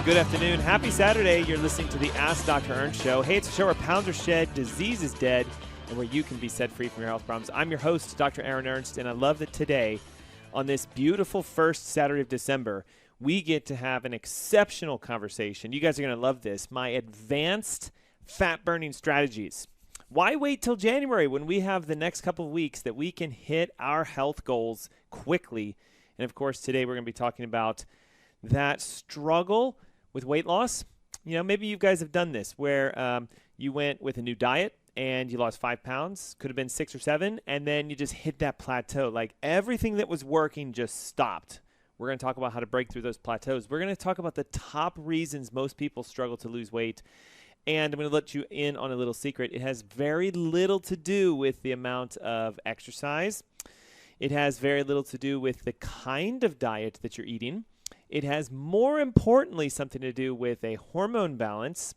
Good afternoon. Happy Saturday. You're listening to the Ask Dr. Ernst Show. Hey, it's a show where pounds are shed, disease is dead, and where you can be set free from your health problems. I'm your host, Dr. Aaron Ernst, and I love that today, on this beautiful first Saturday of December, we get to have an exceptional conversation. You guys are going to love this. My advanced fat-burning strategies. Why wait till January when we have the next couple of weeks that we can hit our health goals quickly? And, of course, today we're going to be talking about that struggle with weight loss. You know, maybe you guys have done this where you went with a new diet and you lost 5 pounds, could have been 6 or 7, and then you just hit that plateau. Like everything that was working just stopped. We're going to talk about how to break through those plateaus. We're going to talk about the top reasons most people struggle to lose weight. And I'm going to let you in on a little secret. It has very little to do with the amount of exercise. It has very little to do with the kind of diet that you're eating. It has, more importantly, something to do with a hormone balance,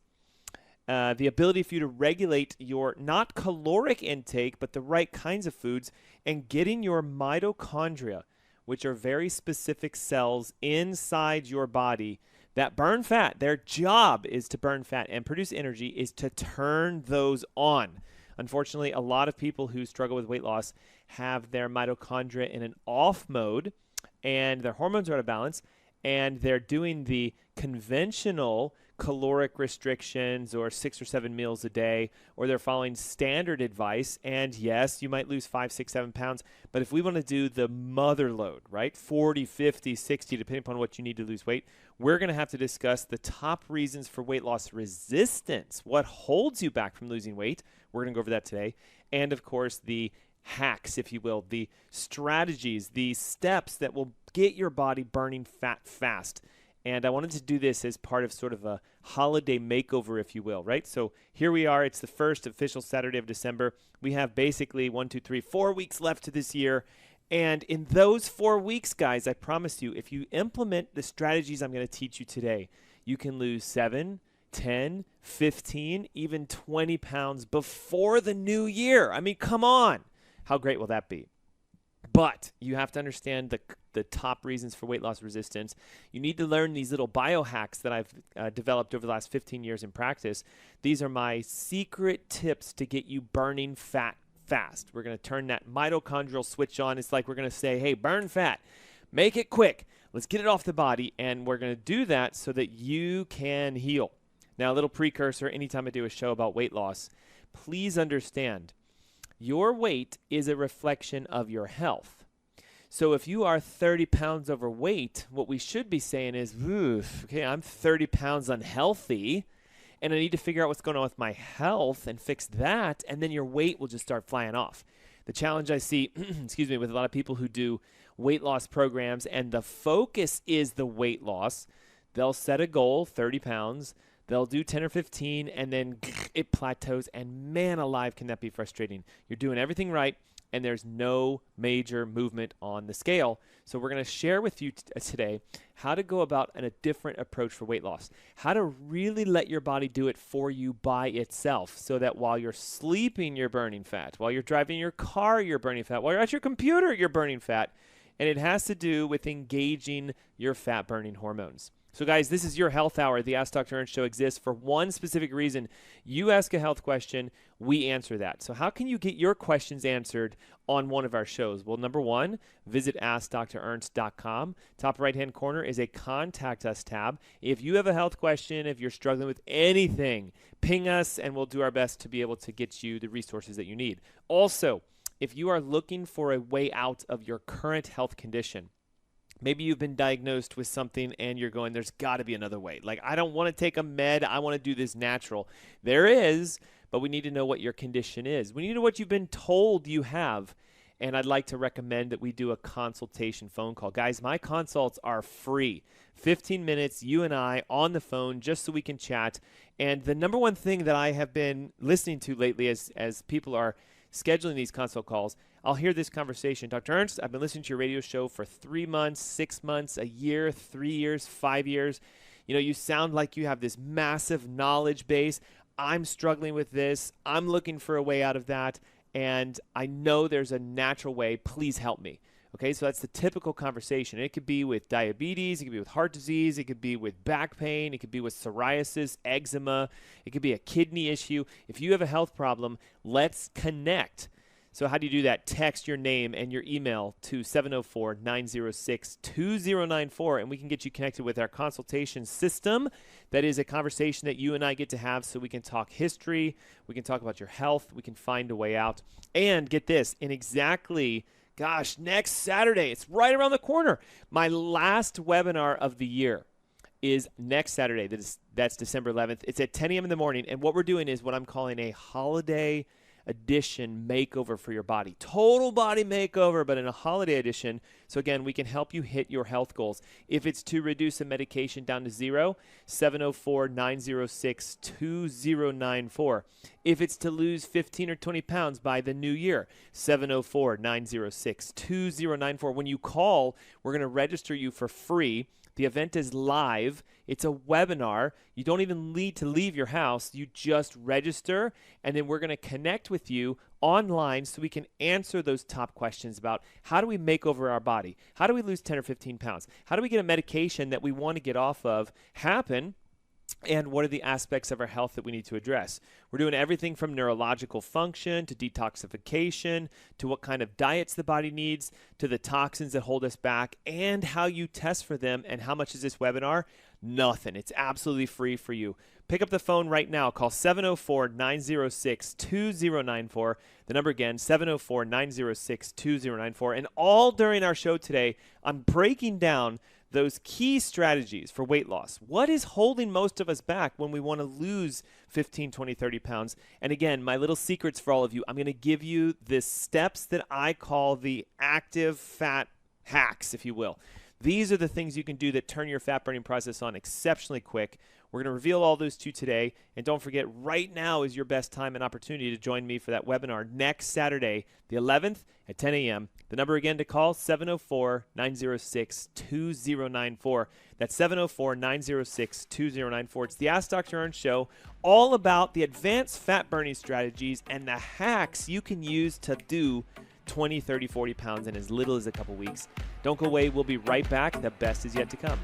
the ability for you to regulate your not caloric intake, but the right kinds of foods, and getting your mitochondria, which are very specific cells inside your body that burn fat. Their job is to burn fat and produce energy, is to turn those on. Unfortunately, a lot of people who struggle with weight loss have their mitochondria in an off mode, and their hormones are out of balance, and they're doing the conventional caloric restrictions or 6 or 7 meals a day, or they're following standard advice. And yes, you might lose 5, 6, 7 pounds, but if we want to do the mother load, right, 40, 50, 60, depending upon what you need to lose weight, we're going to have to discuss the top reasons for weight loss resistance, what holds you back from losing weight. We're going to go over that today. And of course, the hacks, if you will, the strategies, the steps that will get your body burning fat fast. And I wanted to do this as part of sort of a holiday makeover, if you will, right? So here we are. It's the first official Saturday of December. We have basically 4 weeks left to this year. And in those 4 weeks, guys, I promise you, if you implement the strategies I'm going to teach you today, you can lose 7, 10, 15, even 20 pounds before the new year. I mean, come on. How great will that be? But you have to understand the top reasons for weight loss resistance. You need to learn these little biohacks that I've developed over the last 15 years in practice. These are my secret tips to get you burning fat fast. We're going to turn that mitochondrial switch on. It's like we're going to say, hey, burn fat. Make it quick. Let's get it off the body. And we're going to do that so that you can heal. Now, a little precursor, anytime I do a show about weight loss, please understand, your weight is a reflection of your health. So if you are 30 pounds overweight, what we should be saying is, okay, I'm 30 pounds unhealthy, and I need to figure out what's going on with my health and fix that, and then your weight will just start flying off. The challenge I see, with a lot of people who do weight loss programs, and the focus is the weight loss, they'll set a goal, 30 pounds, they'll do 10 or 15, and then it plateaus, and man alive, can that be frustrating. You're doing everything right, and there's no major movement on the scale. So we're going to share with you today how to go about a different approach for weight loss, how to really let your body do it for you by itself, so that while you're sleeping, you're burning fat, while you're driving your car, you're burning fat, while you're at your computer, you're burning fat, and it has to do with engaging your fat-burning hormones. So, guys, this is your health hour. The Ask Dr. Ernst Show exists for one specific reason. You ask a health question, we answer that. So how can you get your questions answered on one of our shows? Well, number one, visit AskDrErnst.com. Top right-hand corner is a Contact Us tab. If you have a health question, if you're struggling with anything, ping us, and we'll do our best to be able to get you the resources that you need. Also, if you are looking for a way out of your current health condition, maybe you've been diagnosed with something and you're going, there's got to be another way. Like, I don't want to take a med. I want to do this natural. There is, but we need to know what your condition is. We need to know what you've been told you have. And I'd like to recommend that we do a consultation phone call. Guys, my consults are free. 15 minutes, you and I on the phone, just so we can chat. And the number one thing that I have been listening to lately as people are scheduling these consult calls, I'll hear this conversation. Dr. Ernst, I've been listening to your radio show for 3 months, 6 months, a year, 3 years, 5 years. You know, you sound like you have this massive knowledge base. I'm struggling with this. I'm looking for a way out of that. And I know there's a natural way. Please help me. Okay, so that's the typical conversation. It could be with diabetes, it could be with heart disease, it could be with back pain, it could be with psoriasis, eczema, it could be a kidney issue. If you have a health problem, let's connect. So how do you do that? Text your name and your email to 704-906-2094, and we can get you connected with our consultation system. That is a conversation that you and I get to have so we can talk history, we can talk about your health, we can find a way out. And get this, in exactly, next Saturday, it's right around the corner. My last webinar of the year is next Saturday. That's December 11th. It's at 10 a.m. in the morning, and what we're doing is what I'm calling a holiday edition makeover for your body. Total body makeover, but in a holiday edition. So again, we can help you hit your health goals. If it's to reduce a medication down to zero, 704-906-2094. If it's to lose 15 or 20 pounds by the new year, 704-906-2094. When you call, we're going to register you for free. The event is live. It's a webinar. You don't even need to leave your house. You just register, and then we're going to connect with you online so we can answer those top questions about how do we make over our body? How do we lose 10 or 15 pounds? How do we get a medication that we want to get off of happen? And what are the aspects of our health that we need to address? We're doing everything from neurological function to detoxification to what kind of diets the body needs to the toxins that hold us back and how you test for them. And how much is this webinar? Nothing. It's absolutely free for you. Pick up the phone right now. Call 704-906-2094. The number again, 704-906-2094. And all during our show today, I'm breaking down those key strategies for weight loss. What is holding most of us back when we want to lose 15, 20, 30 pounds? And again, my little secrets for all of you, I'm going to give you the steps that I call the active fat hacks, if you will. These are the things you can do that turn your fat burning process on exceptionally quick. We're going to reveal all those to you today. And don't forget, right now is your best time and opportunity to join me for that webinar next Saturday, the 11th at 10 a.m. The number again to call, 704-906-2094. That's 704-906-2094. It's the Ask Dr. Ernst Show, all about the advanced fat burning strategies and the hacks you can use to do 20, 30, 40 pounds in as little as a couple weeks. Don't go away. We'll be right back. The best is yet to come.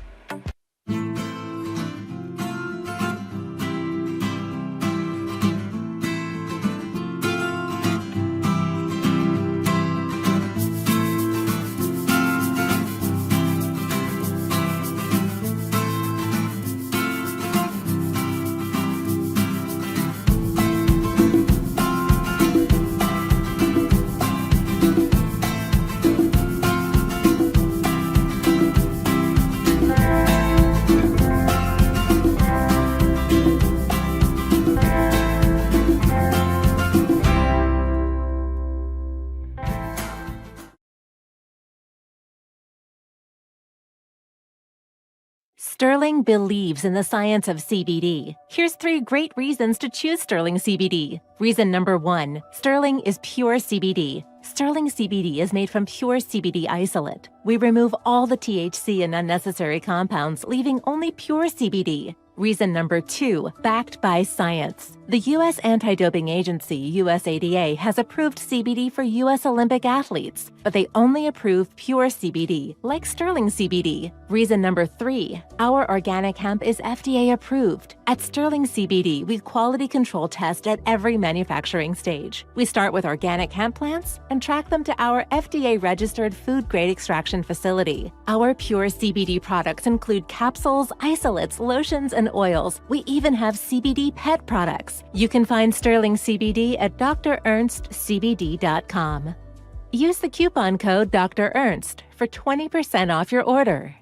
Sterling believes in the science of CBD. Here's 3 great reasons to choose Sterling CBD. Reason number 1, Sterling is pure CBD. Sterling CBD is made from pure CBD isolate. We remove all the THC and unnecessary compounds, leaving only pure CBD. Reason number 2, backed by science. The U.S. Anti-Doping Agency, USADA, has approved CBD for U.S. Olympic athletes, but they only approve pure CBD, like Sterling CBD. Reason number 3, our organic hemp is FDA approved. At Sterling CBD, we quality control test at every manufacturing stage. We start with organic hemp plants and track them to our FDA-registered food-grade extraction facility. Our pure CBD products include capsules, isolates, lotions, and oils. We even have CBD pet products. You can find Sterling CBD at drernstcbd.com. Use the coupon code Dr. Ernst for 20% off your order.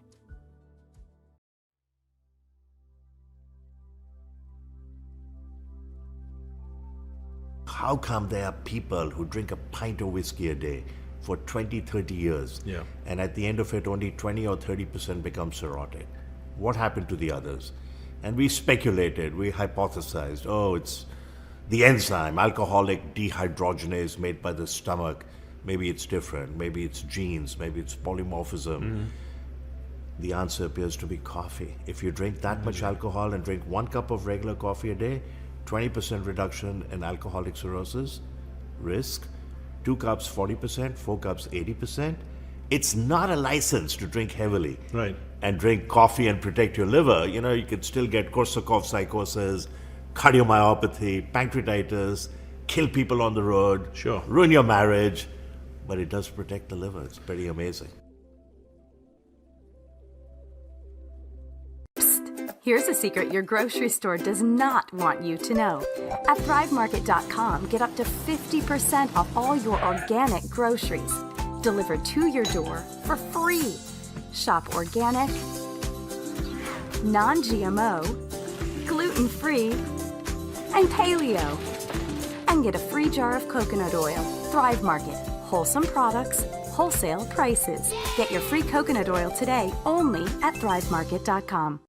How come there are people who drink a pint of whiskey a day for 20, 30 years, and at the end of it only 20 or 30% become cirrhotic? What happened to the others? And we speculated, we hypothesized, it's the enzyme, alcoholic dehydrogenase made by the stomach. Maybe it's different, maybe it's genes, maybe it's polymorphism. Mm-hmm. The answer appears to be coffee. If you drink that much alcohol and drink 1 cup of regular coffee a day, 20% reduction in alcoholic cirrhosis risk, 2 cups 40%, 4 cups 80%, it's not a license to drink heavily. Right. And drink coffee and protect your liver. You know, you could still get Korsakoff psychosis, cardiomyopathy, pancreatitis, kill people on the road, Sure. ruin your marriage, but it does protect the liver. It's pretty amazing. Here's a secret your grocery store does not want you to know. At ThriveMarket.com, get up to 50% off all your organic groceries delivered to your door for free. Shop organic, non-GMO, gluten-free, and paleo. And get a free jar of coconut oil. Thrive Market. Wholesome products, wholesale prices. Get your free coconut oil today only at ThriveMarket.com.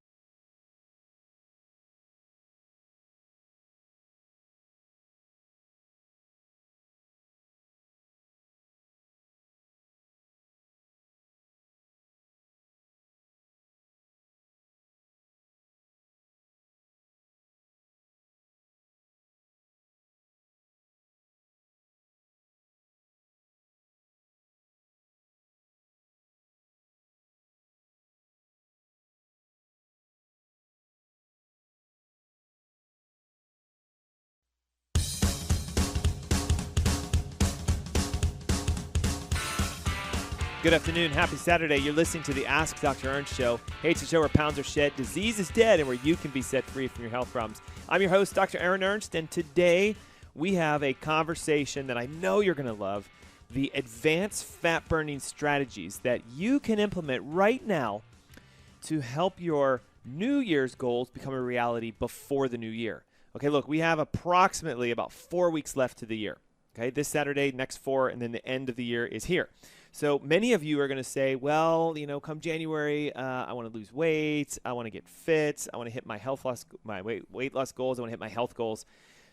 Good afternoon. Happy Saturday. You're listening to the Ask Dr. Ernst show. Hey, it's a show where pounds are shed, disease is dead, and where you can be set free from your health problems. I'm your host, Dr. Aaron Ernst, and today we have a conversation that I know you're going to love, the advanced fat-burning strategies that you can implement right now to help your New Year's goals become a reality before the new year. Okay, look, we have approximately about 4 weeks left to the year. Okay, this Saturday, next 4, and then the end of the year is here. So many of you are going to say, well, you know, come January, I want to lose weight, I want to get fit, I want to hit my weight loss goals, I want to hit my health goals.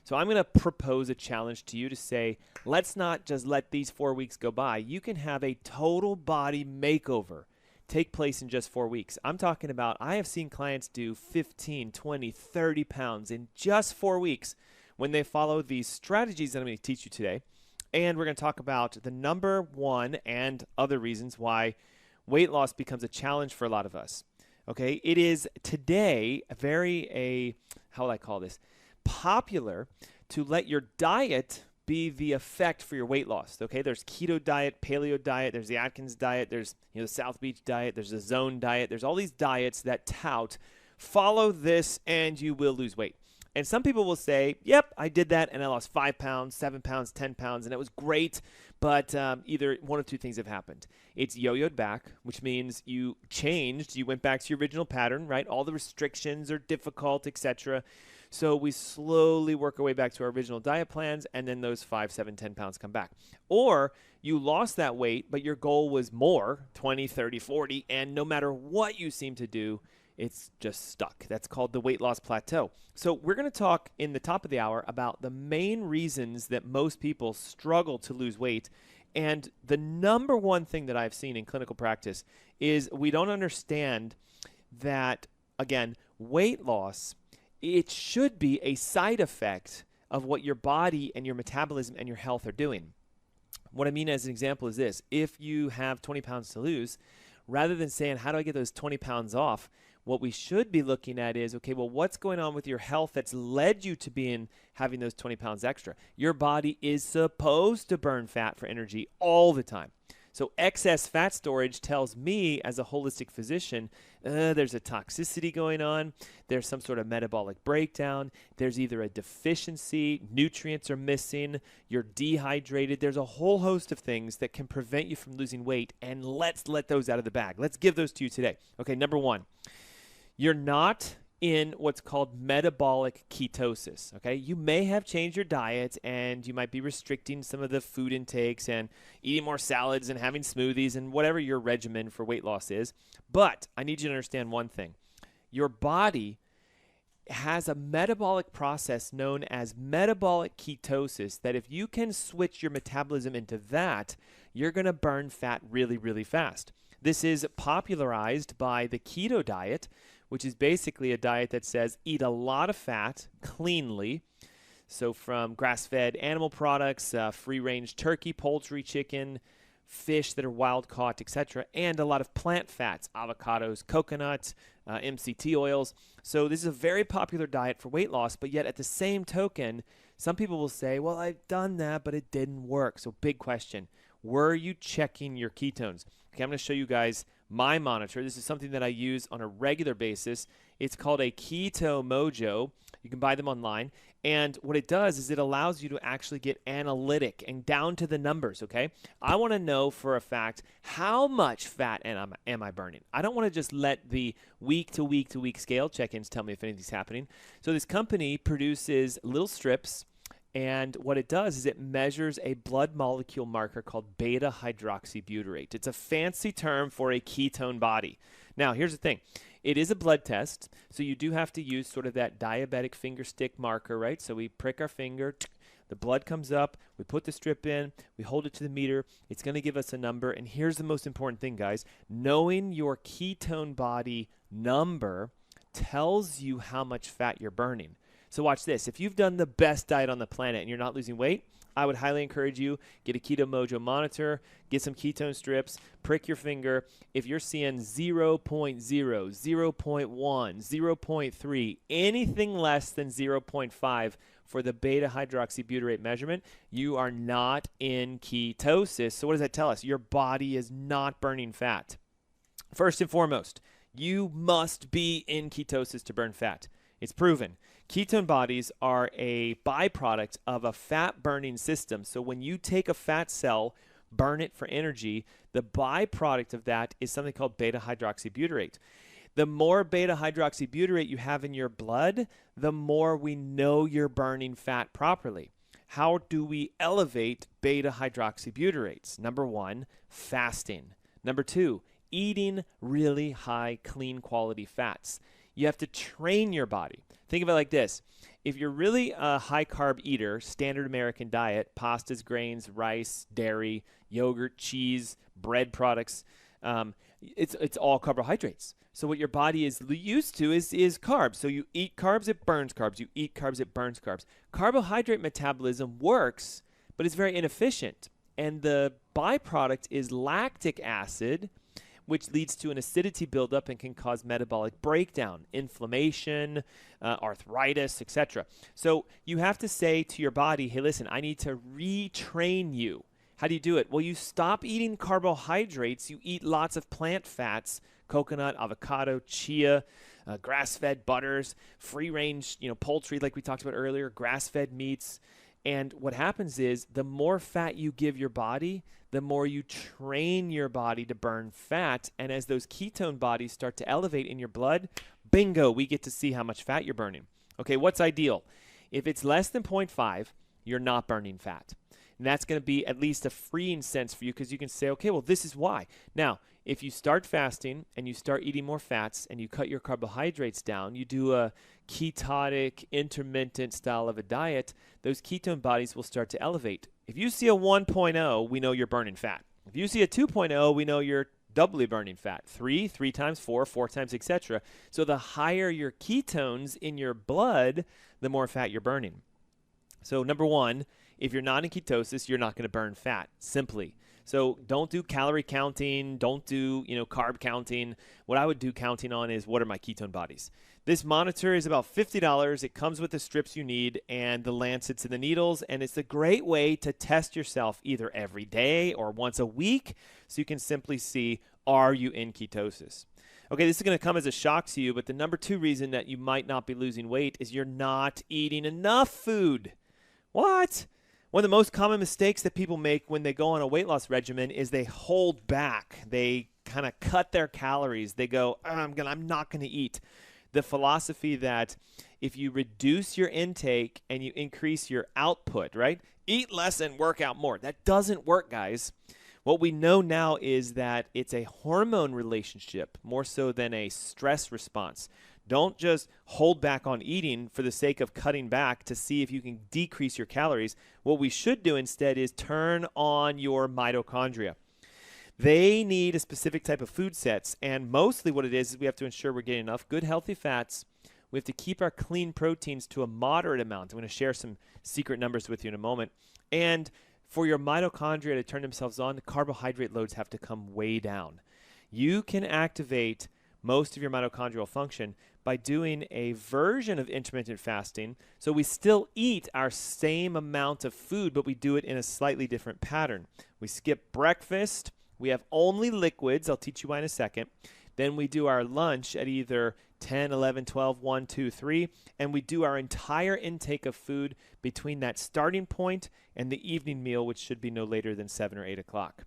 So I'm going to propose a challenge to you to say, let's not just let these 4 weeks go by. You can have a total body makeover take place in just 4 weeks. I'm talking about, I have seen clients do 15, 20, 30 pounds in just 4 weeks when they follow these strategies that I'm going to teach you today. And we're going to talk about the number one and other reasons why weight loss becomes a challenge for a lot of us. Okay, it is today how will I call this? Popular to let your diet be the effect for your weight loss. Okay, there's keto diet, paleo diet, there's the Atkins diet, there's the South Beach diet, there's the Zone diet. There's all these diets that tout, follow this and you will lose weight. And some people will say, yep, I did that and I lost 5 pounds, 7 pounds, 10 pounds, and it was great, but either one of two things have happened. It's yo-yoed back, which means you changed, you went back to your original pattern, right? All the restrictions are difficult, etc. So we slowly work our way back to our original diet plans, and then those 5, 7, 10 pounds come back. Or you lost that weight, but your goal was more, 20, 30, 40, and no matter what you seem to do, it's just stuck. That's called the weight loss plateau. So we're going to talk in the top of the hour about the main reasons that most people struggle to lose weight. And the number one thing that I've seen in clinical practice is we don't understand that, again, weight loss, it should be a side effect of what your body and your metabolism and your health are doing. What I mean as an example is this. If you have 20 pounds to lose, rather than saying, how do I get those 20 pounds off? What we should be looking at is, okay, well, what's going on with your health that's led you to having those 20 pounds extra? Your body is supposed to burn fat for energy all the time. So excess fat storage tells me as a holistic physician, there's a toxicity going on. There's some sort of metabolic breakdown. There's either a deficiency, nutrients are missing, you're dehydrated. There's a whole host of things that can prevent you from losing weight, and let's let those out of the bag. Let's give those to you today. Okay, number one. You're not in what's called metabolic ketosis, okay? You may have changed your diet and you might be restricting some of the food intakes and eating more salads and having smoothies and whatever your regimen for weight loss is. But I need you to understand one thing. Your body has a metabolic process known as metabolic ketosis that if you can switch your metabolism into that, you're going to burn fat really, really fast. This is popularized by the keto diet, which is basically a diet that says eat a lot of fat cleanly. So from grass-fed animal products, free-range turkey, poultry, chicken, fish that are wild caught, etc., and a lot of plant fats, avocados, coconuts, MCT oils. So this is a very popular diet for weight loss, but yet at the same token, some people will say, well, I've done that, but it didn't work. So big question, were you checking your ketones? Okay, I'm going to show you guys my monitor. This is something that I use on a regular basis. It's called a Keto Mojo. You can buy them online. And what it does is it allows you to actually get analytic and down to the numbers, okay? I want to know for a fact how much fat am I burning. I don't want to just let the week-to-week-to-week scale check-ins tell me if anything's happening. So this company produces little strips, and what it does is it measures a blood molecule marker called beta-hydroxybutyrate. It's a fancy term for a ketone body. Now, here's the thing. It is a blood test, so you do have to use sort of that diabetic finger stick marker, right? So we prick our finger, the blood comes up, we put the strip in, we hold it to the meter, it's going to give us a number, and here's the most important thing, guys. Knowing your ketone body number tells you how much fat you're burning. So watch this. If you've done the best diet on the planet and you're not losing weight, I would highly encourage you, get a Keto Mojo monitor, get some ketone strips, prick your finger. If you're seeing 0.0, 0.1, 0.3, anything less than 0.5 for the beta-hydroxybutyrate measurement, you are not in ketosis. So what does that tell us? Your body is not burning fat. First and foremost, you must be in ketosis to burn fat. It's proven. Ketone bodies are a byproduct of a fat-burning system. So when you take a fat cell, burn it for energy, the byproduct of that is something called beta-hydroxybutyrate. The more beta-hydroxybutyrate you have in your blood, the more we know you're burning fat properly. How do we elevate beta-hydroxybutyrates? Number one, fasting. Number two, eating really high, clean quality fats. You have to train your body. Think of it like this. If you're really a high-carb eater, standard American diet, pastas, grains, rice, dairy, yogurt, cheese, bread products, it's all carbohydrates. So what your body is used to is carbs. So you eat carbs, it burns carbs. You eat carbs, it burns carbs. Carbohydrate metabolism works, but it's very inefficient. And the byproduct is lactic acid, which leads to an acidity buildup and can cause metabolic breakdown, inflammation, arthritis, etc. So you have to say to your body, hey, listen, I need to retrain you. How do you do it? Well, you stop eating carbohydrates. You eat lots of plant fats, coconut, avocado, chia, grass-fed butters, free-range, poultry like we talked about earlier, grass-fed meats. And what happens is the more fat you give your body, the more you train your body to burn fat. And as those ketone bodies start to elevate in your blood, bingo, we get to see how much fat you're burning. Okay, what's ideal? If it's less than 0.5, you're not burning fat. And that's going to be at least a freeing sense for you because you can say, okay, well, this is why. Now, if you start fasting and you start eating more fats and you cut your carbohydrates down, you do a ketotic, intermittent style of a diet, those ketone bodies will start to elevate. If you see a 1.0, we know you're burning fat. If you see a 2.0, we know you're doubly burning fat. 3 times, 4 times, etc. So the higher your ketones in your blood, the more fat you're burning. So number one, if you're not in ketosis, you're not going to burn fat, simply. So don't do calorie counting, don't do, carb counting. What I would do counting on is what are my ketone bodies. This monitor is about $50. It comes with the strips you need and the lancets and the needles, and it's a great way to test yourself either every day or once a week so you can simply see, are you in ketosis? Okay, this is going to come as a shock to you, but the number 2 reason that you might not be losing weight is you're not eating enough food. What? One of the most common mistakes that people make when they go on a weight loss regimen is they hold back. They kind of cut their calories. They go, I'm not going to eat. The philosophy that if you reduce your intake and you increase your output, right? Eat less and work out more. That doesn't work, guys. What we know now is that it's a hormone relationship more so than a stress response. Don't just hold back on eating for the sake of cutting back to see if you can decrease your calories. What we should do instead is turn on your mitochondria. They need a specific type of food sets, and mostly what it is we have to ensure we're getting enough good, healthy fats. We have to keep our clean proteins to a moderate amount. I'm going to share some secret numbers with you in a moment. And For your mitochondria to turn themselves on, the carbohydrate loads have to come way down. You can activate most of your mitochondrial function by doing a version of intermittent fasting. So we still eat our same amount of food, but we do it in a slightly different pattern. We skip breakfast. We have only liquids. I'll teach you why in a second. Then we do our lunch at either 10, 11, 12, 1, 2, 3, and we do our entire intake of food between that starting point and the evening meal, which should be no later than 7 or 8 o'clock.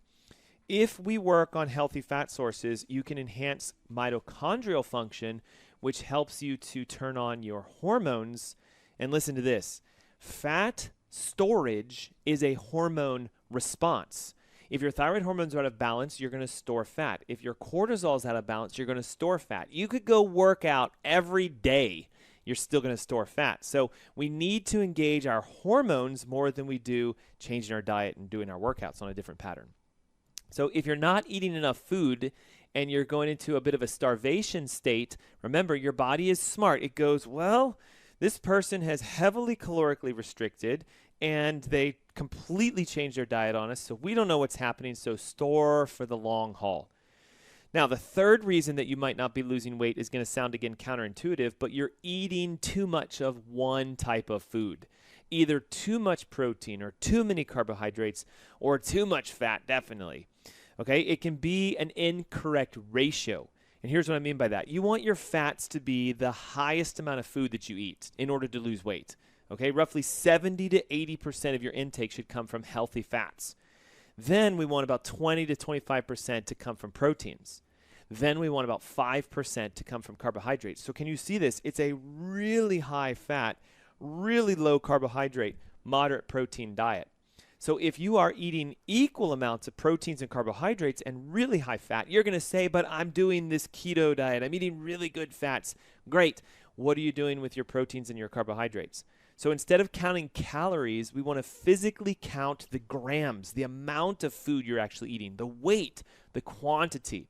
If we work on healthy fat sources, you can enhance mitochondrial function, which helps you to turn on your hormones. And listen to this. Fat storage is a hormone response. If your thyroid hormones are out of balance, you're going to store fat. If your cortisol is out of balance, you're going to store fat. You could go work out every day. You're still going to store fat. So we need to engage our hormones more than we do changing our diet and doing our workouts on a different pattern. So if you're not eating enough food and you're going into a bit of a starvation state, remember, your body is smart. It goes, well, this person has heavily calorically restricted and they completely changed their diet on us, so we don't know what's happening, so store for the long haul. Now, the third reason that you might not be losing weight is going to sound, again, counterintuitive, but you're eating too much of one type of food. Either too much protein or too many carbohydrates or too much fat, definitely. Okay, it can be an incorrect ratio. And here's what I mean by that. You want your fats to be the highest amount of food that you eat in order to lose weight. Okay, roughly 70 to 80% of your intake should come from healthy fats. Then we want about 20 to 25% to come from proteins. Then we want about 5% to come from carbohydrates. So can you see this? It's a really high fat, really low carbohydrate, moderate protein diet. So if you are eating equal amounts of proteins and carbohydrates and really high fat, you're going to say, but I'm doing this keto diet. I'm eating really good fats. Great. What are you doing with your proteins and your carbohydrates? So instead of counting calories, we want to physically count the grams, the amount of food you're actually eating, the weight, the quantity.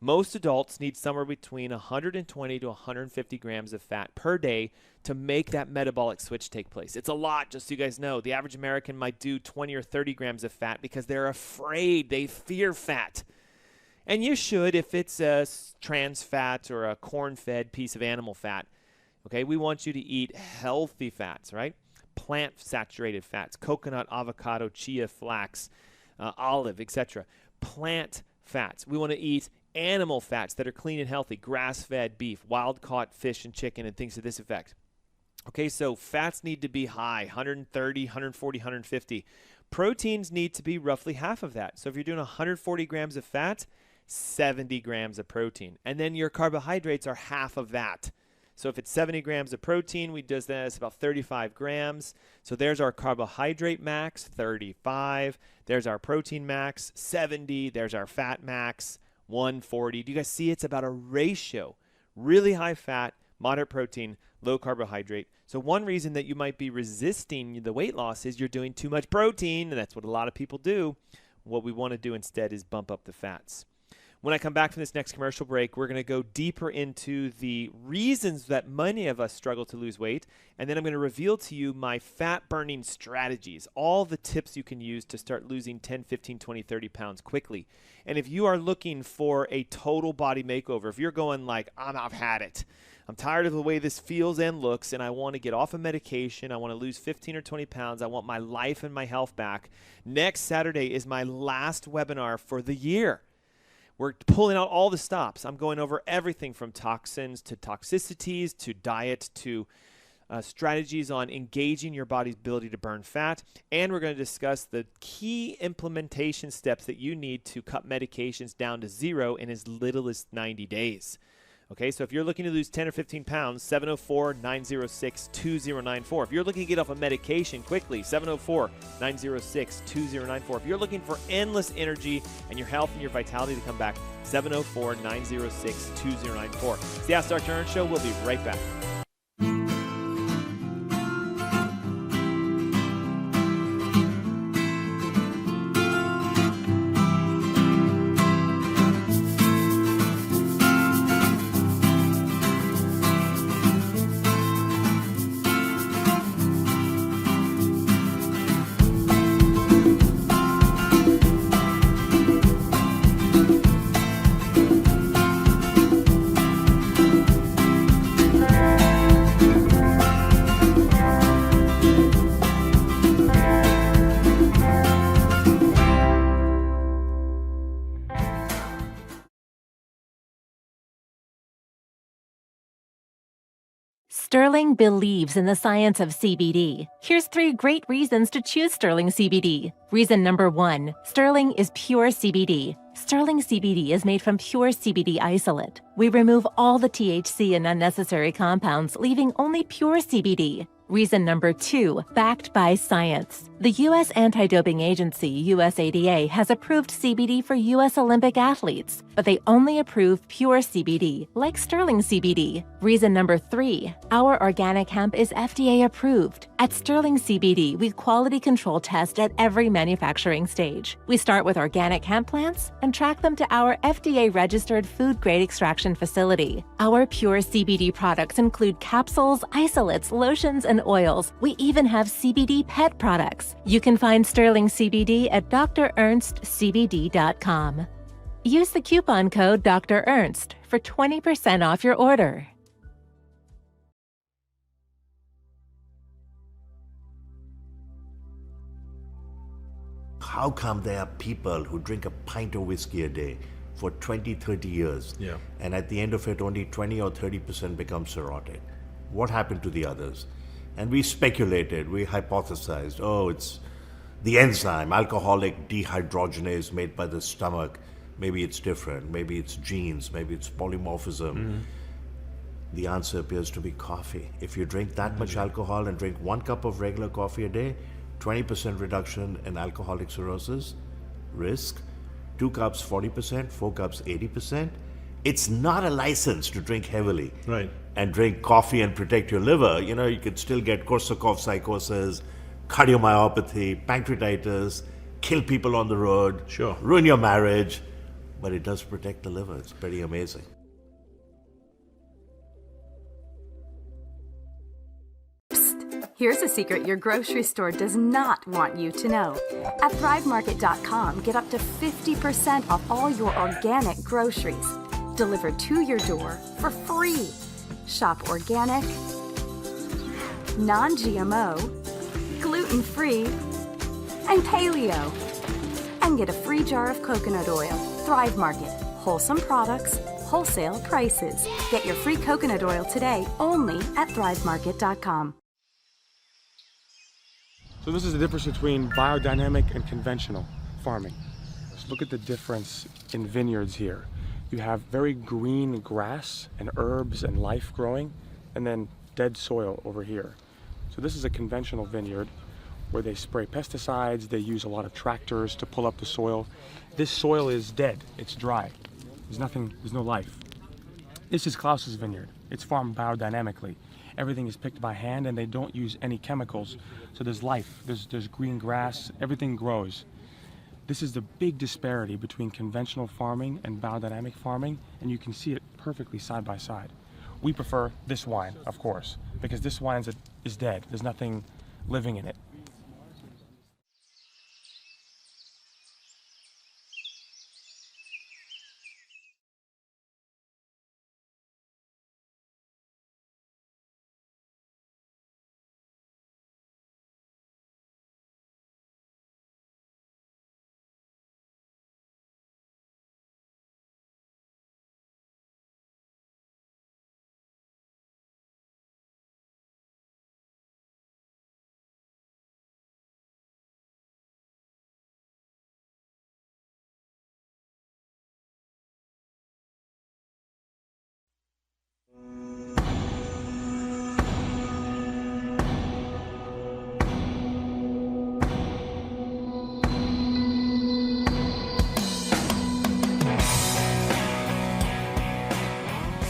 Most adults need somewhere between 120 to 150 grams of fat per day to make that metabolic switch take place. It's a lot, just so you guys know. The average American might do 20 or 30 grams of fat because they're afraid, they fear fat. And you should if it's a trans fat or a corn-fed piece of animal fat. Okay, we want you to eat healthy fats, right? Plant-saturated fats, coconut, avocado, chia, flax, olive, etc. Plant fats. We want to eat animal fats that are clean and healthy, grass-fed beef, wild-caught fish and chicken, and things to this effect. Okay, so fats need to be high, 130, 140, 150. Proteins need to be roughly half of that. So if you're doing 140 grams of fat, 70 grams of protein. And then your carbohydrates are half of that. So if it's 70 grams of protein, we do that, it's about 35 grams. So there's our carbohydrate max, 35. There's our protein max, 70. There's our fat max, 140. Do you guys see it's about a ratio? Really high fat, moderate protein, low carbohydrate. So one reason that you might be resisting the weight loss is you're doing too much protein, and that's what a lot of people do. What we want to do instead is bump up the fats. When I come back from this next commercial break, we're going to go deeper into the reasons that many of us struggle to lose weight, and then I'm going to reveal to you my fat-burning strategies, all the tips you can use to start losing 10, 15, 20, 30 pounds quickly. And if you are looking for a total body makeover, if you're going like, I've had it, I'm tired of the way this feels and looks, and I want to get off of medication, I want to lose 15 or 20 pounds, I want my life and my health back, next Saturday is my last webinar for the year. We're pulling out all the stops. I'm going over everything from toxins to toxicities to diet to strategies on engaging your body's ability to burn fat. And we're going to discuss the key implementation steps that you need to cut medications down to zero in as little as 90 days. Okay, so if you're looking to lose 10 or 15 pounds, 704-906-2094. If you're looking to get off a medication quickly, 704-906-2094. If you're looking for endless energy and your health and your vitality to come back, 704-906-2094. It's the Ask Dr. Ernst Show. We'll be right back. Sterling believes in the science of CBD. Here's 3 great reasons to choose Sterling CBD. Reason number 1, Sterling is pure CBD. Sterling CBD is made from pure CBD isolate. We remove all the THC and unnecessary compounds, leaving only pure CBD. Reason number 2, backed by science. The U.S. Anti-Doping Agency, USADA, has approved CBD for U.S. Olympic athletes, but they only approve pure CBD, like Sterling CBD. Reason number 3, our organic hemp is FDA approved. At Sterling CBD, we quality control test at every manufacturing stage. We start with organic hemp plants and track them to our FDA-registered food-grade extraction facility. Our pure CBD products include capsules, isolates, lotions, and oils. We even have CBD pet products. You can find Sterling CBD at drernstscbd.com. Use the coupon code Dr. Ernst for 20% off your order. How come there are people who drink a pint of whiskey a day for 20, 30 years, and at the end of it, only 20 or 30% become cirrhotic? What happened to the others? And we speculated, we hypothesized, oh, it's the enzyme, alcoholic dehydrogenase made by the stomach. Maybe it's different. Maybe it's genes. Maybe it's polymorphism. The answer appears to be coffee. If you drink that much alcohol and drink 1 cup of regular coffee a day, 20% reduction in alcoholic cirrhosis risk. 2 cups, 40%. 4 cups, 80%. It's not a license to drink heavily. Right. And drink coffee and protect your liver. You know, you could still get Korsakoff psychosis, cardiomyopathy, pancreatitis, kill people on the road, ruin your marriage, but it does protect the liver. It's pretty amazing. Here's a secret your grocery store does not want you to know. At ThriveMarket.com, get up to 50% off all your organic groceries delivered to your door for free. Shop organic, non-GMO, gluten-free, and paleo. And get a free jar of coconut oil. Thrive Market. Wholesome products, wholesale prices. Get your free coconut oil today only at ThriveMarket.com. So this is the difference between biodynamic and conventional farming. Just look at the difference in vineyards here. You have very green grass and herbs and life growing, and then dead soil over here. So this is a conventional vineyard where they spray pesticides, they use a lot of tractors to pull up the soil. This soil is dead, it's dry. There's no life. This is Klaus's vineyard. It's farmed biodynamically. Everything is picked by hand and they don't use any chemicals. So there's life, there's green grass, everything grows. This is the big disparity between conventional farming and biodynamic farming, and you can see it perfectly side by side. We prefer this wine, of course, because this wine is dead. There's nothing living in it.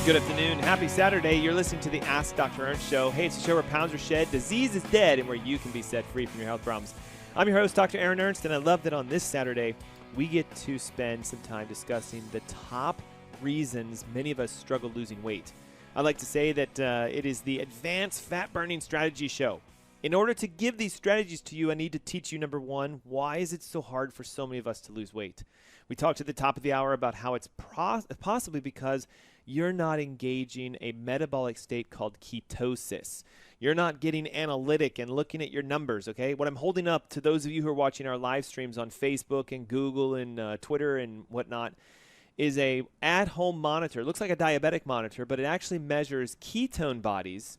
Good afternoon. Happy Saturday. You're listening to the Ask Dr. Ernst Show. Hey, it's a show where pounds are shed, disease is dead, and where you can be set free from your health problems. I'm your host, Dr. Aaron Ernst, and I love that on this Saturday, we get to spend some time discussing the top reasons many of us struggle losing weight. I like to say that it is the Advanced Fat Burning Strategy Show. In order to give these strategies to you, I need to teach you, number one, why is it so hard for so many of us to lose weight? We talked at the top of the hour about how it's possibly because you're not engaging a metabolic state called ketosis. You're not getting analytic and looking at your numbers, okay? What I'm holding up to those of you who are watching our live streams on Facebook and Google and Twitter and whatnot is a at-home monitor. It looks like a diabetic monitor, but it actually measures ketone bodies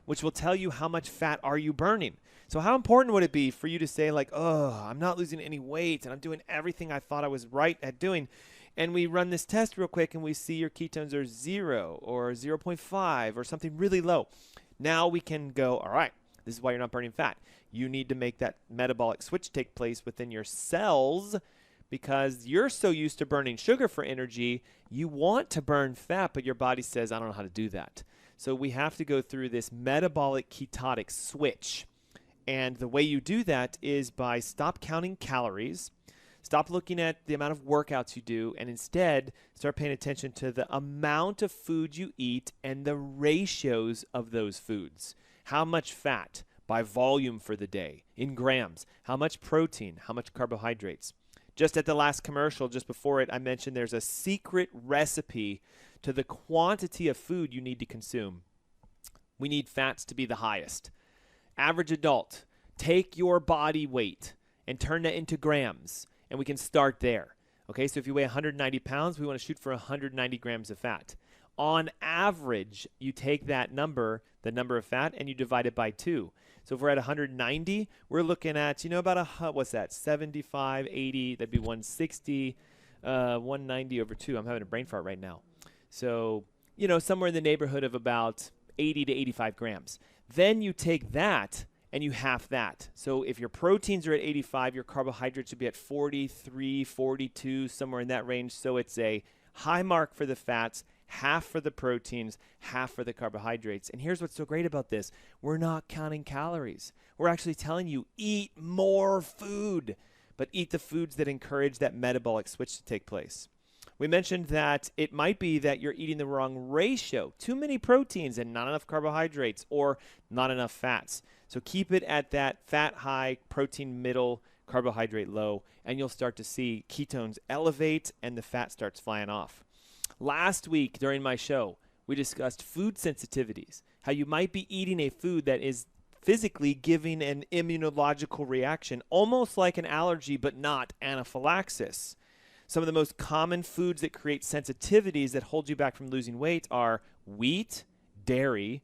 which will tell you how much fat are you burning. So how important would it be for you to say like, oh, I'm not losing any weight and I'm doing everything I thought I was right at doing. And we run this test real quick and we see your ketones are 0 or 0.5 or something really low. Now we can go, all right, this is why you're not burning fat. You need to make that metabolic switch take place within your cells because you're so used to burning sugar for energy, you want to burn fat, but your body says, I don't know how to do that. So we have to go through this metabolic ketotic switch. And the way you do that is by stop counting calories, stop looking at the amount of workouts you do, and instead start paying attention to the amount of food you eat and the ratios of those foods. How much fat by volume for the day in grams, how much protein, how much carbohydrates. Just at the last commercial, just before it, I mentioned there's a secret recipe to the quantity of food you need to consume. We need fats to be the highest. Average adult, take your body weight and turn that into grams, and we can start there. Okay, so if you weigh 190 pounds, we want to shoot for 190 grams of fat. On average, you take that number, the number of fat, and you divide it by 2. So if we're at 190, we're looking at, about what's that, 75, 80, that'd be 160, 190 over 2. I'm having a brain fart right now. So, somewhere in the neighborhood of about 80 to 85 grams. Then you take that and you half that. So if your proteins are at 85, your carbohydrates should be at 43, 42, somewhere in that range. So it's a high mark for the fats, half for the proteins, half for the carbohydrates. And here's what's so great about this. We're not counting calories. We're actually telling you, eat more food, but eat the foods that encourage that metabolic switch to take place. We mentioned that it might be that you're eating the wrong ratio, too many proteins and not enough carbohydrates or not enough fats. So keep it at that fat high, protein middle, carbohydrate low, and you'll start to see ketones elevate and the fat starts flying off. Last week during my show, we discussed food sensitivities, how you might be eating a food that is physically giving an immunological reaction, almost like an allergy, but not anaphylaxis. Some of the most common foods that create sensitivities that hold you back from losing weight are wheat, dairy,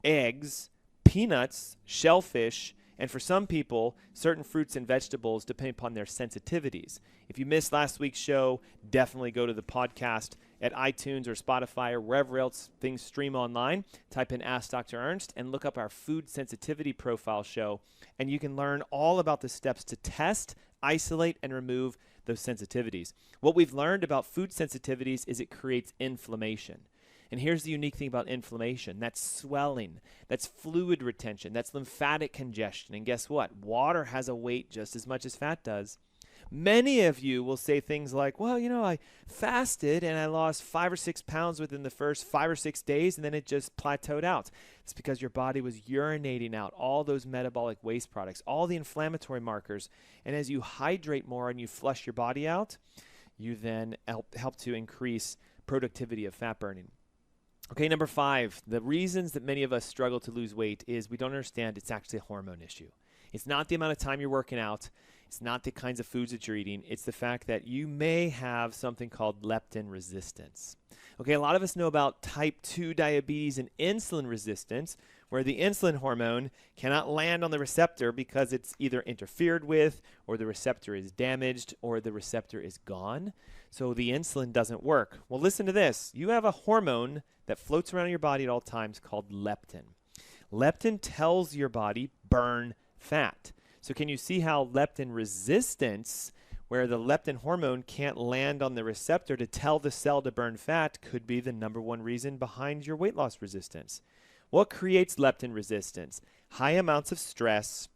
eggs, peanuts, shellfish, and for some people, certain fruits and vegetables depending upon their sensitivities. If you missed last week's show, definitely go to the podcast at iTunes or Spotify or wherever else things stream online. Type in Ask Dr. Ernst and look up our food sensitivity profile show, and you can learn all about the steps to test, isolate, and remove those sensitivities. What we've learned about food sensitivities is it creates inflammation. And here's the unique thing about inflammation. That's swelling. That's fluid retention. That's lymphatic congestion. And guess what? Water has a weight just as much as fat does. Many of you will say things like, well, I fasted and I lost 5 or 6 pounds within the first 5 or 6 days and then it just plateaued out. It's because your body was urinating out all those metabolic waste products, all the inflammatory markers. And as you hydrate more and you flush your body out, you then help to increase productivity of fat burning. Okay, number 5, the reasons that many of us struggle to lose weight is we don't understand it's actually a hormone issue. It's not the amount of time you're working out. It's not the kinds of foods that you're eating. It's the fact that you may have something called leptin resistance. Okay, a lot of us know about type 2 diabetes and insulin resistance, where the insulin hormone cannot land on the receptor because it's either interfered with, or the receptor is damaged, or the receptor is gone. So the insulin doesn't work. Well, listen to this. You have a hormone that floats around in your body at all times called leptin. Leptin tells your body burn fat. So can you see how leptin resistance, where the leptin hormone can't land on the receptor to tell the cell to burn fat, could be the number one reason behind your weight loss resistance? What creates leptin resistance? High amounts of stress,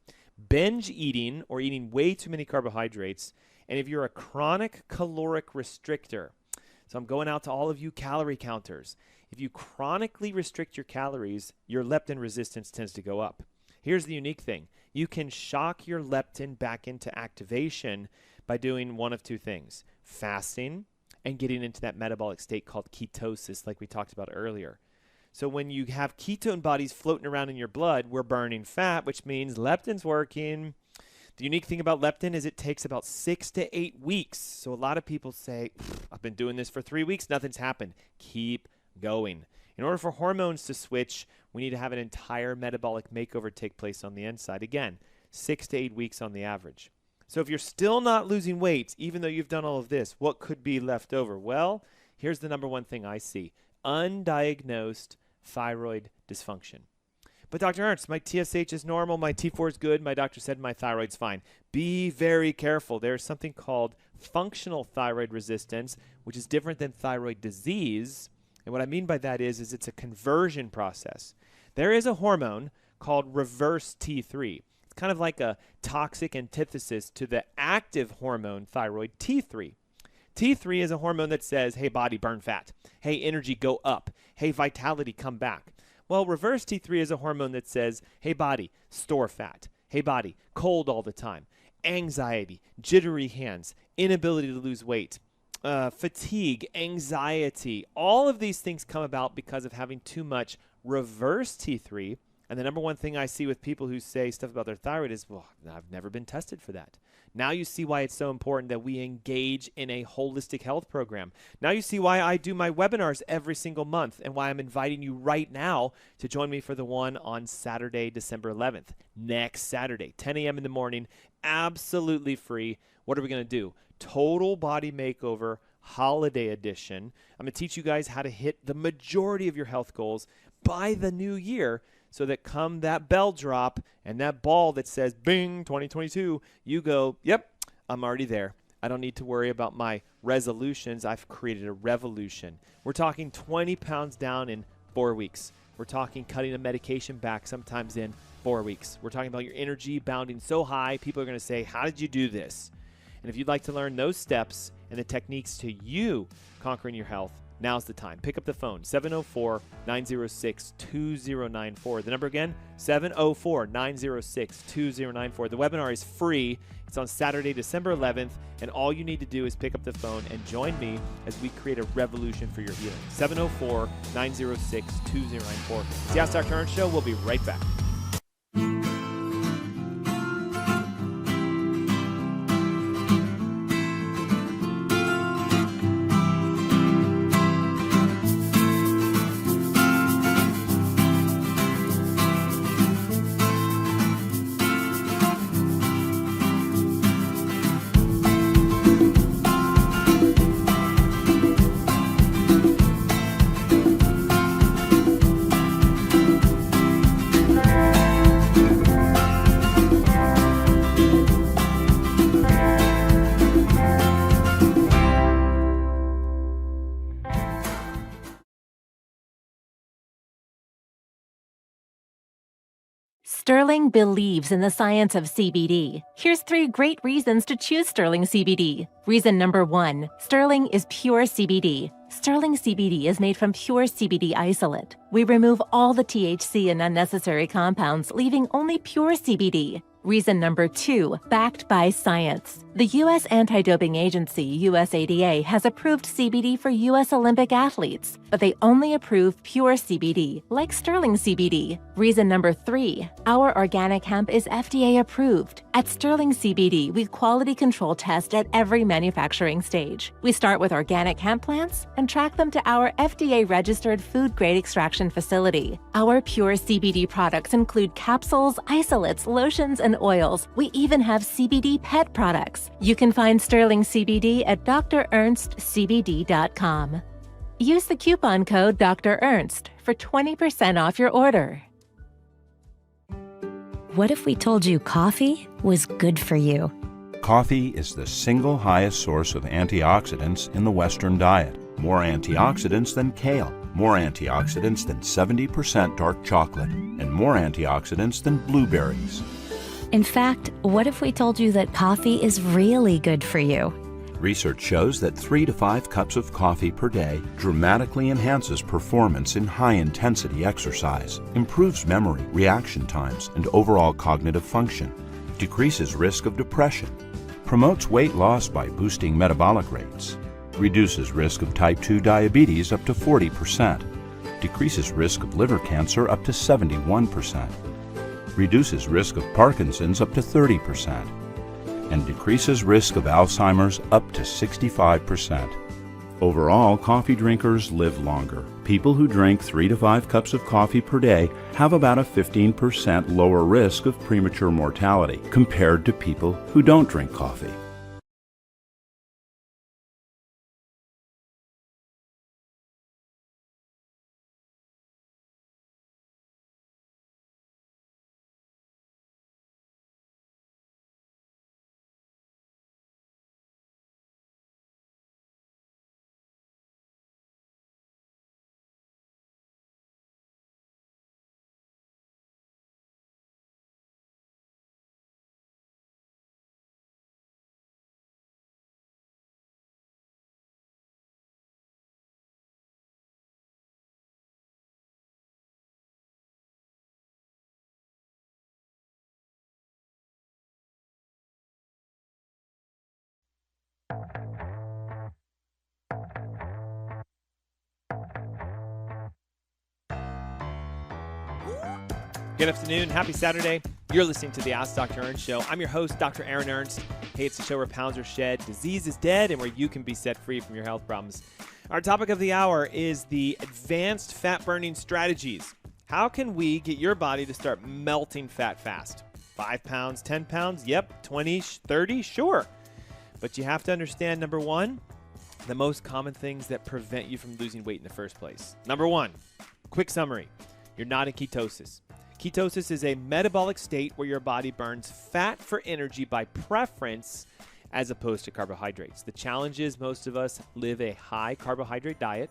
binge eating or eating way too many carbohydrates, and if you're a chronic caloric restrictor, so I'm going out to all of you calorie counters, if you chronically restrict your calories, your leptin resistance tends to go up. Here's the unique thing. You can shock your leptin back into activation by doing one of two things: fasting and getting into that metabolic state called ketosis, like we talked about earlier. So when you have ketone bodies floating around in your blood, we're burning fat, which means leptin's working. The unique thing about leptin is it takes about 6 to 8 weeks. So a lot of people say, I've been doing this for 3 weeks, nothing's happened. Keep going. In order for hormones to switch, we need to have an entire metabolic makeover take place on the inside. Again, 6 to 8 weeks on the average. So if you're still not losing weight, even though you've done all of this, what could be left over? Well, here's the number one thing I see: undiagnosed thyroid dysfunction. But Dr. Ernst, my TSH is normal, my T4 is good, my doctor said my thyroid's fine. Be very careful. There's something called functional thyroid resistance, which is different than thyroid disease. And what I mean by that is it's a conversion process. There is a hormone called reverse T3. It's kind of like a toxic antithesis to the active hormone thyroid T3. T3 is a hormone that says, hey, body, burn fat. Hey, energy, go up. Hey, vitality, come back. Well, reverse T3 is a hormone that says, hey, body, store fat. Hey, body, cold all the time. Anxiety, jittery hands, inability to lose weight, fatigue, anxiety. All of these things come about because of having too much reverse T3. And the number one thing I see with people who say stuff about their thyroid is, well, I've never been tested for that. Now you see why it's so important that we engage in a holistic health program. Now you see why I do my webinars every single month and why I'm inviting you right now to join me for the one on Saturday, December 11th. Next Saturday, 10 a.m. in the morning, absolutely free. What are we going to do? Total body makeover, holiday edition. I'm going to teach you guys how to hit the majority of your health goals by the new year, so that come that bell drop and that ball that says, bing, 2022, you go, yep, I'm already there. I don't need to worry about my resolutions. I've created a revolution. We're talking 20 pounds down in 4 weeks. We're talking cutting a medication back sometimes in 4 weeks. We're talking about your energy bounding so high, people are going to say, how did you do this? And if you'd like to learn those steps and the techniques to you conquering your health, now's the time. Pick up the phone, 704-906-2094. The number again, 704-906-2094. The webinar is free. It's on Saturday, December 11th, and all you need to do is pick up the phone and join me as we create a revolution for your healing. 704-906-2094. It's the Ask Dr. Ernst Show. We'll be right back. Sterling believes in the science of CBD. Here's 3 great reasons to choose Sterling CBD. Reason number 1, Sterling is pure CBD. Sterling CBD is made from pure CBD isolate. We remove all the THC and unnecessary compounds, leaving only pure CBD. Reason number 2, backed by science. The U.S. Anti-Doping Agency, USADA, has approved CBD for U.S. Olympic athletes, but they only approve pure CBD, like Sterling CBD. Reason number 3, our organic hemp is FDA approved. At Sterling CBD, we quality control test at every manufacturing stage. We start with organic hemp plants and track them to our FDA-registered food-grade extraction facility. Our pure CBD products include capsules, isolates, lotions, and oils. We even have CBD pet products. You can find Sterling CBD at drernstcbd.com. Use the coupon code Dr. Ernst for 20% off your order. What if we told you coffee was good for you? Coffee is the single highest source of antioxidants in the Western diet. More antioxidants than kale, more antioxidants than 70% dark chocolate, and more antioxidants than blueberries. In fact, what if we told you that coffee is really good for you? Research shows that 3 to 5 cups of coffee per day dramatically enhances performance in high-intensity exercise, improves memory, reaction times, and overall cognitive function, decreases risk of depression, promotes weight loss by boosting metabolic rates, reduces risk of type 2 diabetes up to 40%, decreases risk of liver cancer up to 71%, reduces risk of Parkinson's up to 30%, and decreases risk of Alzheimer's up to 65%. Overall, coffee drinkers live longer. People who drink 3 to 5 cups of coffee per day have about a 15% lower risk of premature mortality compared to people who don't drink coffee. Good afternoon. Happy Saturday. You're listening to the Ask Dr. Ernst Show. I'm your host, Dr. Aaron Ernst. Hey, it's the show where pounds are shed, disease is dead, and where you can be set free from your health problems. Our topic of the hour is the advanced fat-burning strategies. How can we get your body to start melting fat fast? 5 pounds, 10 pounds? Yep. 20, 30? Sure. But you have to understand, number one, the most common things that prevent you from losing weight in the first place. Number one, quick summary. You're not in ketosis. Ketosis is a metabolic state where your body burns fat for energy by preference as opposed to carbohydrates. The challenge is most of us live a high carbohydrate diet,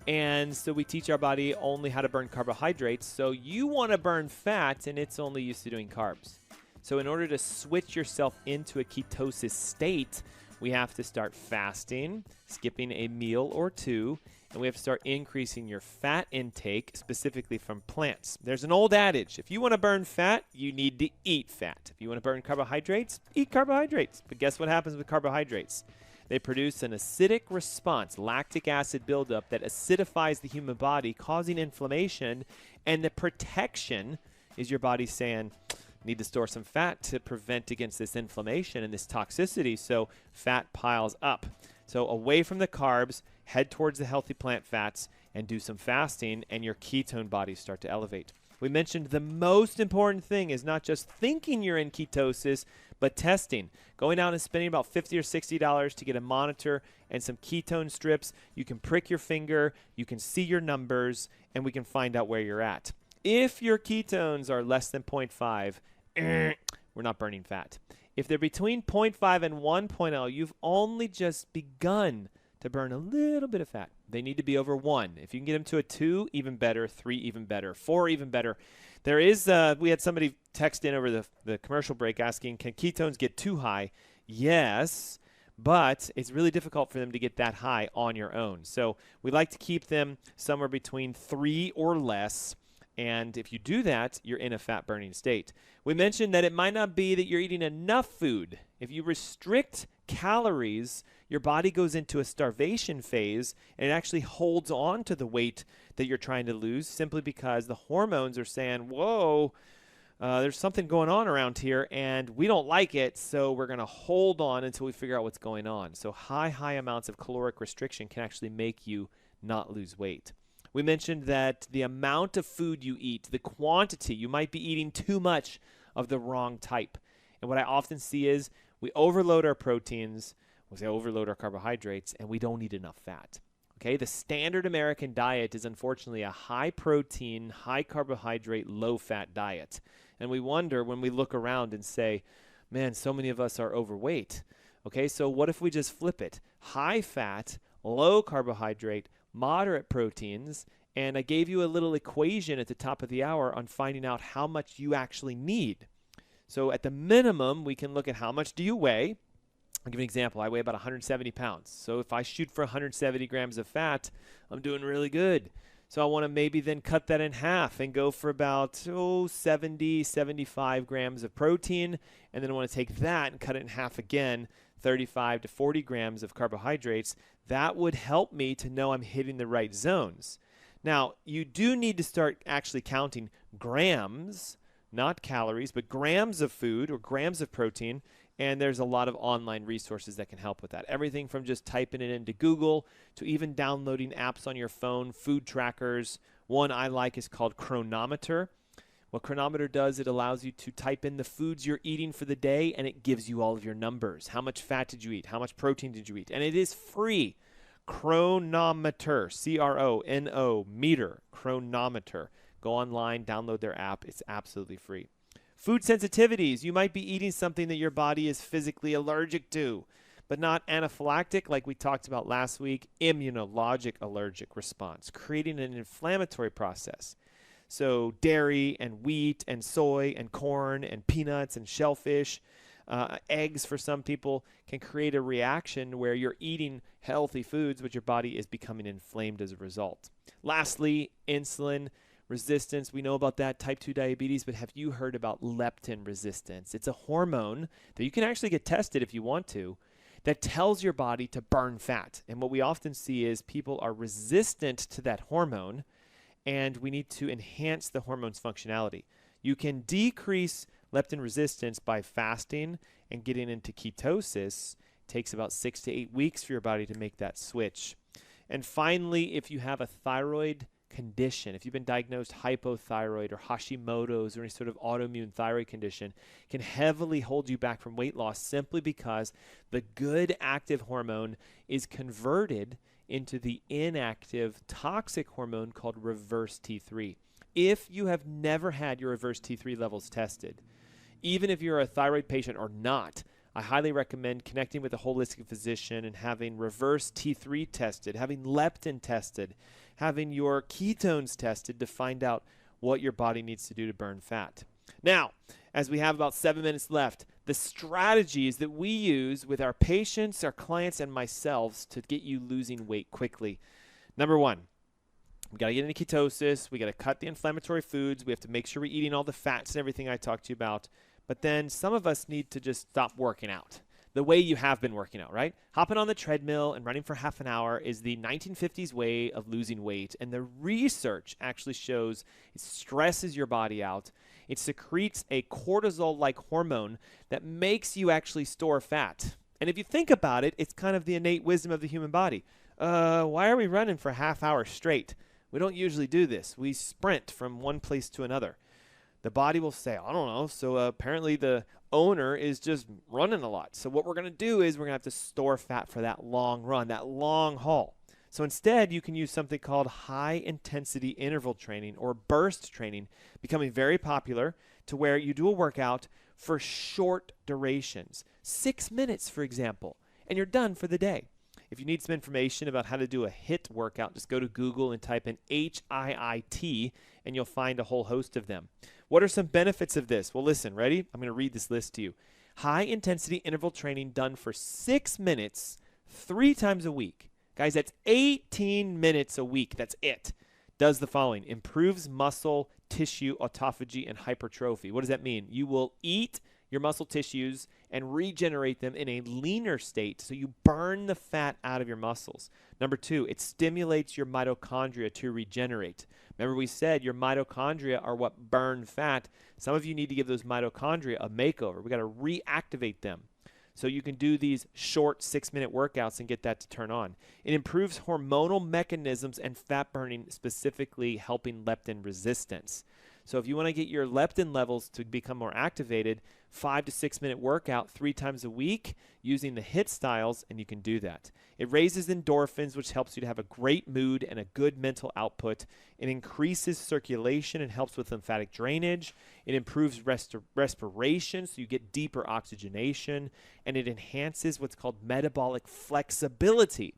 and so we teach our body only how to burn carbohydrates. So you want to burn fat, and it's only used to doing carbs. So in order to switch yourself into a ketosis state, we have to start fasting, skipping a meal or two, and we have to start increasing your fat intake, specifically from plants. There's an old adage, if you want to burn fat, you need to eat fat. If you want to burn carbohydrates, eat carbohydrates. But guess what happens with carbohydrates? They produce an acidic response, lactic acid buildup that acidifies the human body, causing inflammation, and the protection is your body saying, need to store some fat to prevent against this inflammation and this toxicity, so fat piles up. So away from the carbs, head towards the healthy plant fats, and do some fasting, and your ketone bodies start to elevate. We mentioned the most important thing is not just thinking you're in ketosis, but testing. Going out and spending about $50 or $60 to get a monitor and some ketone strips. You can prick your finger, you can see your numbers, and we can find out where you're at. If your ketones are less than 0.5, we're not burning fat. If they're between 0.5 and 1.0, you've only just begun to burn a little bit of fat. They need to be over 1. If you can get them to a 2, even better. 3, even better. 4, even better. There is, we had somebody text in over the commercial break asking, can ketones get too high? Yes, but it's really difficult for them to get that high on your own. So we like to keep them somewhere between 3 or less. And if you do that, you're in a fat-burning state. We mentioned that it might not be that you're eating enough food. If you restrict calories, your body goes into a starvation phase, and it actually holds on to the weight that you're trying to lose simply because the hormones are saying, whoa, there's something going on around here, and we don't like it, so we're going to hold on until we figure out what's going on. So high amounts of caloric restriction can actually make you not lose weight. We mentioned that the amount of food you eat, the quantity, you might be eating too much of the wrong type. And what I often see is we overload our proteins, we overload our carbohydrates, and we don't eat enough fat. Okay, the standard American diet is unfortunately a high protein, high carbohydrate, low fat diet. And we wonder when we look around and say, man, so many of us are overweight. Okay, so what if we just flip it? High fat, low carbohydrate, moderate proteins, and I gave you a little equation at the top of the hour on finding out how much you actually need. So at the minimum, we can look at how much do you weigh. I'll give you an example. I weigh about 170 pounds. So if I shoot for 170 grams of fat, I'm doing really good. So I want to maybe then cut that in half and go for about 70, 75 grams of protein. And then I want to take that and cut it in half again, 35 to 40 grams of carbohydrates. That would help me to know I'm hitting the right zones. Now, you do need to start actually counting grams, not calories, but grams of food or grams of protein. And there's a lot of online resources that can help with that. Everything from just typing it into Google to even downloading apps on your phone, food trackers. One I like is called Chronometer. What Chronometer does, it allows you to type in the foods you're eating for the day, and it gives you all of your numbers. How much fat did you eat? How much protein did you eat? And it is free. Chronometer, C-R-O-N-O, meter, Chronometer. Go online, download their app. It's absolutely free. Food sensitivities. You might be eating something that your body is physically allergic to, but not anaphylactic like we talked about last week. Immunologic allergic response, creating an inflammatory process. So dairy and wheat and soy and corn and peanuts and shellfish, eggs for some people can create a reaction where you're eating healthy foods, but your body is becoming inflamed as a result. Lastly, insulin resistance. We know about that, type 2 diabetes, but have you heard about leptin resistance? It's a hormone that you can actually get tested if you want to, that tells your body to burn fat. And what we often see is people are resistant to that hormone, and we need to enhance the hormone's functionality. You can decrease leptin resistance by fasting and getting into ketosis. It takes about 6 to 8 weeks for your body to make that switch. And finally, if you have a thyroid condition, if you've been diagnosed hypothyroid or Hashimoto's or any sort of autoimmune thyroid condition, can heavily hold you back from weight loss simply because the good active hormone is converted into the inactive toxic hormone called reverse T3. If you have never had your reverse T3 levels tested, even if you're a thyroid patient or not, I highly recommend connecting with a holistic physician and having reverse T3 tested, having leptin tested, having your ketones tested to find out what your body needs to do to burn fat. Now, as we have about 7 minutes left, the strategies that we use with our patients, our clients, and myself to get you losing weight quickly. Number one, we got to get into ketosis. We got to cut the inflammatory foods. We have to make sure we're eating all the fats and everything I talked to you about. But then some of us need to just stop working out the way you have been working out, right? Hopping on the treadmill and running for half an hour is the 1950s way of losing weight. And the research actually shows it stresses your body out. It secretes a cortisol-like hormone that makes you actually store fat. And if you think about it, it's kind of the innate wisdom of the human body. Why are we running for a half hour straight? We don't usually do this. We sprint from one place to another. The body will say, I don't know, so apparently the owner is just running a lot. So what we're going to do is we're going to have to store fat for that long run, that long haul. So instead, you can use something called high-intensity interval training or burst training, becoming very popular to where you do a workout for short durations, 6 minutes, for example, and you're done for the day. If you need some information about how to do a HIIT workout, just go to Google and type in HIIT, and you'll find a whole host of them. What are some benefits of this? Well, listen, ready? I'm going to read this list to you. High-intensity interval training done for 6 minutes, 3 times a week. Guys, that's 18 minutes a week. That's it. Does the following. Improves muscle, tissue, autophagy, and hypertrophy. What does that mean? You will eat your muscle tissues and regenerate them in a leaner state so you burn the fat out of your muscles. Number 2, it stimulates your mitochondria to regenerate. Remember we said your mitochondria are what burn fat. Some of you need to give those mitochondria a makeover. We got to reactivate them. So you can do these short 6-minute workouts and get that to turn on. It improves hormonal mechanisms and fat burning, specifically helping leptin resistance. So if you want to get your leptin levels to become more activated, 5 to 6 minute workout 3 times a week using the HIIT styles, and you can do that. It raises endorphins, which helps you to have a great mood and a good mental output. It increases circulation and helps with lymphatic drainage. It improves respiration, so you get deeper oxygenation, and it enhances what's called metabolic flexibility.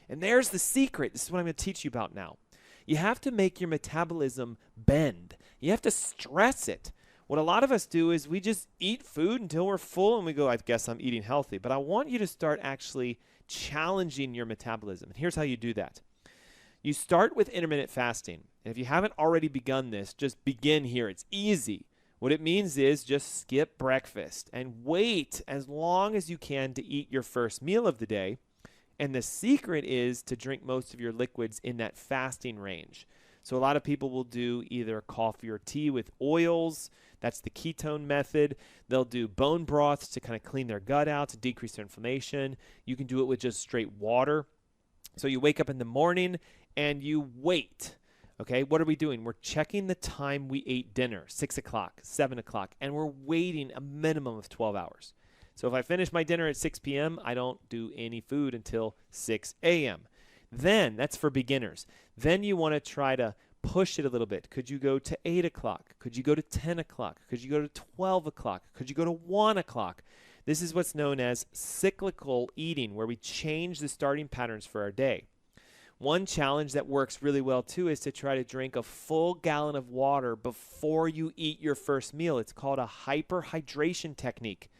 And there's the secret. This is what I'm going to teach you about now. You have to make your metabolism bend. You have to stress it. What a lot of us do is we just eat food until we're full and we go, I guess I'm eating healthy. But I want you to start actually challenging your metabolism. And here's how you do that. You start with intermittent fasting. And if you haven't already begun this, just begin here. It's easy. What it means is just skip breakfast and wait as long as you can to eat your first meal of the day. And the secret is to drink most of your liquids in that fasting range. So a lot of people will do either coffee or tea with oils. That's the ketone method. They'll do bone broths to kind of clean their gut out, to decrease their inflammation. You can do it with just straight water. So you wake up in the morning and you wait. Okay, what are we doing? We're checking the time we ate dinner, 6 o'clock, 7 o'clock, and we're waiting a minimum of 12 hours. So if I finish my dinner at 6 p.m., I don't do any food until 6 a.m. Then, that's for beginners. Then you want to try to push it a little bit. Could you go to 8 o'clock? Could you go to 10 o'clock? Could you go to 12 o'clock? Could you go to 1 o'clock? This is what's known as cyclical eating, where we change the starting patterns for our day. One challenge that works really well, too, is to try to drink a full gallon of water before you eat your first meal. It's called a hyperhydration technique.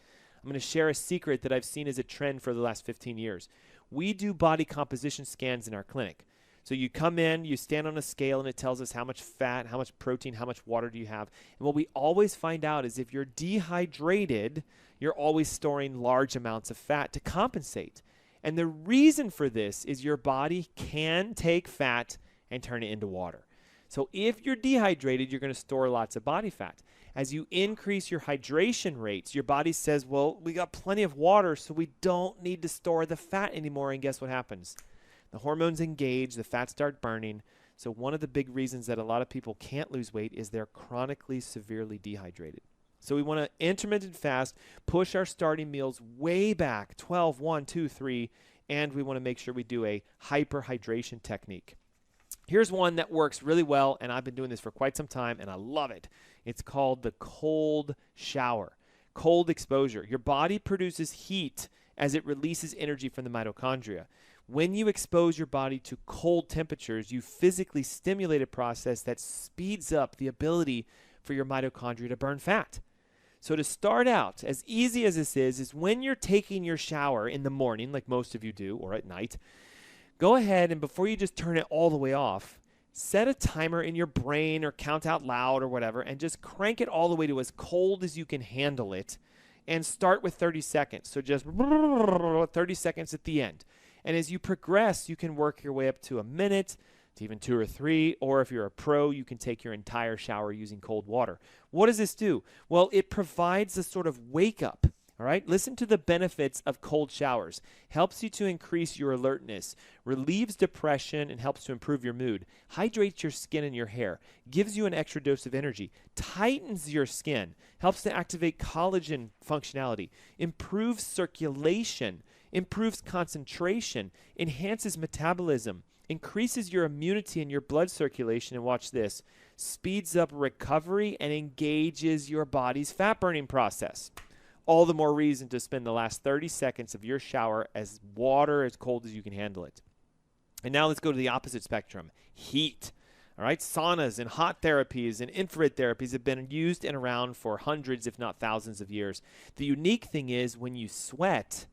I'm going to share a secret that I've seen as a trend for the last 15 years. We do body composition scans in our clinic. So you come in, you stand on a scale, and it tells us how much fat, how much protein, how much water do you have. And what we always find out is if you're dehydrated, you're always storing large amounts of fat to compensate. And the reason for this is your body can take fat and turn it into water. So if you're dehydrated, you're going to store lots of body fat. As you increase your hydration rates, your body says, well, we got plenty of water, so we don't need to store the fat anymore. And guess what happens? The hormones engage, the fat start burning. So one of the big reasons that a lot of people can't lose weight is they're chronically severely dehydrated. So we want to intermittent fast, push our starting meals way back, 12, 1, 2, 3, and we want to make sure we do a hyperhydration technique. Here's one that works really well, and I've been doing this for quite some time, and I love it. It's called the cold shower, cold exposure. Your body produces heat as it releases energy from the mitochondria. When you expose your body to cold temperatures, you physically stimulate a process that speeds up the ability for your mitochondria to burn fat. So to start out, as easy as this is when you're taking your shower in the morning, like most of you do, or at night, go ahead and before you just turn it all the way off, set a timer in your brain or count out loud or whatever, and just crank it all the way to as cold as you can handle it, and start with 30 seconds. So just 30 seconds at the end. And as you progress, you can work your way up to a minute, to even 2 or 3, or if you're a pro, you can take your entire shower using cold water. What does this do? Well, it provides a sort of wake up. All right, listen to the benefits of cold showers. Helps you to increase your alertness, relieves depression, and helps to improve your mood. Hydrates your skin and your hair, gives you an extra dose of energy, tightens your skin, helps to activate collagen functionality, improves circulation, improves concentration, enhances metabolism, increases your immunity and your blood circulation, and watch this, speeds up recovery and engages your body's fat-burning process. All the more reason to spend the last 30 seconds of your shower as cold as you can handle it. And now let's go to the opposite spectrum, heat. All right, saunas and hot therapies and infrared therapies have been used and around for hundreds, if not thousands of years. The unique thing is when you sweat,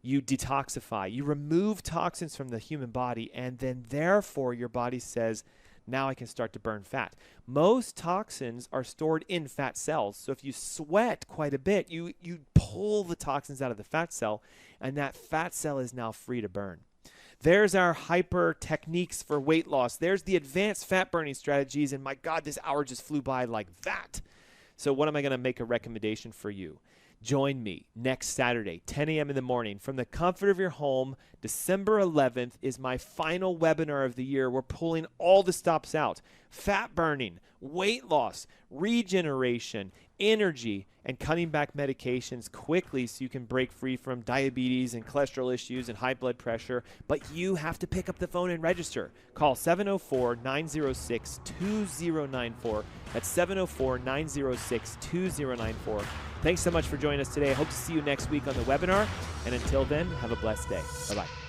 you detoxify. You remove toxins from the human body, and then therefore your body says, now I can start to burn fat. Most toxins are stored in fat cells. So if you sweat quite a bit, you pull the toxins out of the fat cell, and that fat cell is now free to burn. There's our hyper techniques for weight loss. There's the advanced fat burning strategies. And my God, this hour just flew by like that. So what am I going to make a recommendation for you? Join me next Saturday, 10 a.m. in the morning. From the comfort of your home, December 11th is my final webinar of the year. We're pulling all the stops out. Fat burning, weight loss, regeneration, energy, and cutting back medications quickly so you can break free from diabetes and cholesterol issues and high blood pressure. But you have to pick up the phone and register. Call 704-906-2094. That's 704-906-2094. Thanks so much for joining us today. I hope to see you next week on the webinar. And until then, have a blessed day. Bye-bye.